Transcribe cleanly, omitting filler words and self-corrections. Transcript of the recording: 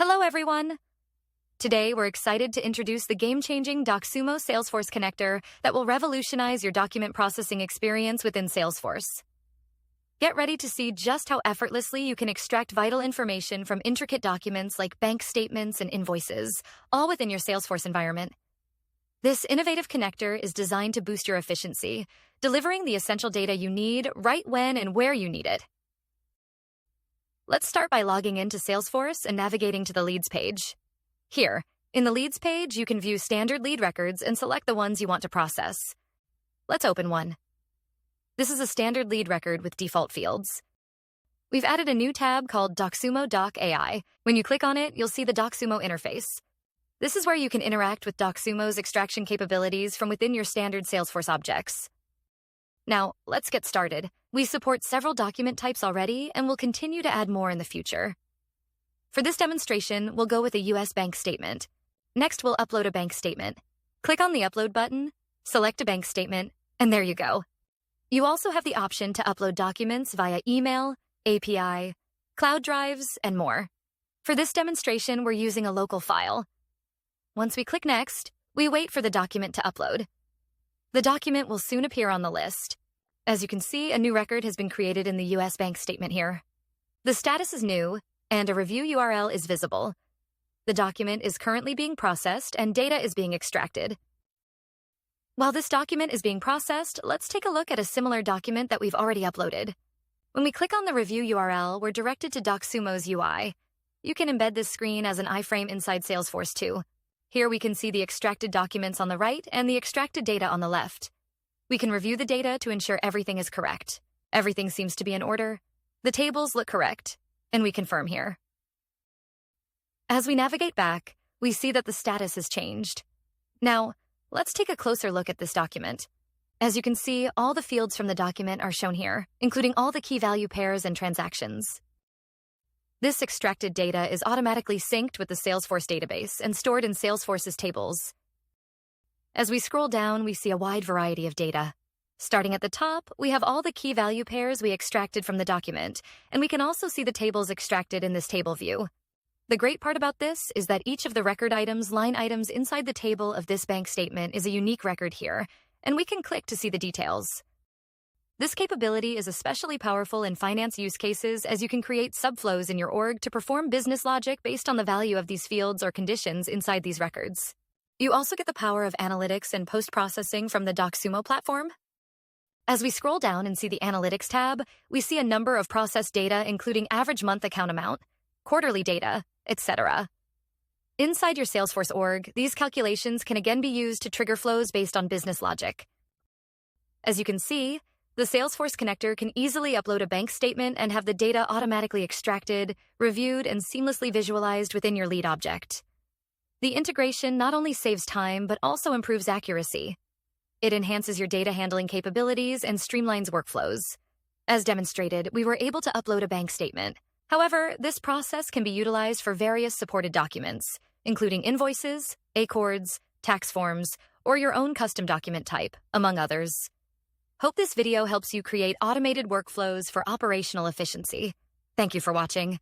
Hello, everyone! Today, we're excited to introduce the game-changing Docsumo Salesforce connector that will revolutionize your document processing experience within Salesforce. Get ready to see just how effortlessly you can extract vital information from intricate documents like bank statements and invoices, all within your Salesforce environment. This innovative connector is designed to boost your efficiency, delivering the essential data you need right when and where you need it. Let's start by logging into Salesforce and navigating to the Leads page. Here, in the Leads page, you can view standard lead records and select the ones you want to process. Let's open one. This is a standard lead record with default fields. We've added a new tab called Docsumo Doc AI. When you click on it, you'll see the Docsumo interface. This is where you can interact with Docsumo's extraction capabilities from within your standard Salesforce objects. Now, let's get started. We support several document types already and will continue to add more in the future. For this demonstration, we'll go with a US bank statement. Next, we'll upload a bank statement. Click on the Upload button, select a bank statement, and there you go. You also have the option to upload documents via email, API, cloud drives, and more. For this demonstration, we're using a local file. Once we click Next, we wait for the document to upload. The document will soon appear on the list. As you can see, a new record has been created in the US bank statement here. The status is new, and a review URL is visible. The document is currently being processed, and data is being extracted. While this document is being processed, let's take a look at a similar document that we've already uploaded. When we click on the review URL, we're directed to Docsumo's UI. You can embed this screen as an iframe inside Salesforce too. Here we can see the extracted documents on the right and the extracted data on the left. We can review the data to ensure everything is correct. Everything seems to be in order. The tables look correct, and we confirm here. As we navigate back, we see that the status has changed. Now, let's take a closer look at this document. As you can see, all the fields from the document are shown here, including all the key value pairs and transactions. This extracted data is automatically synced with the Salesforce database and stored in Salesforce's tables. As we scroll down, we see a wide variety of data. Starting at the top, we have all the key value pairs we extracted from the document, and we can also see the tables extracted in this table view. The great part about this is that each of the record items, line items inside the table of this bank statement is a unique record here, and we can click to see the details. This capability is especially powerful in finance use cases as you can create subflows in your org to perform business logic based on the value of these fields or conditions inside these records. You also get the power of analytics and post-processing from the Docsumo platform. As we scroll down and see the Analytics tab, we see a number of processed data including average month account amount, quarterly data, etc. Inside your Salesforce org, these calculations can again be used to trigger flows based on business logic. As you can see, the Salesforce connector can easily upload a bank statement and have the data automatically extracted, reviewed, and seamlessly visualized within your lead object. The integration not only saves time, but also improves accuracy. It enhances your data handling capabilities and streamlines workflows. As demonstrated, we were able to upload a bank statement. However, this process can be utilized for various supported documents, including invoices, accords, tax forms, or your own custom document type, among others. Hope this video helps you create automated workflows for operational efficiency. Thank you for watching.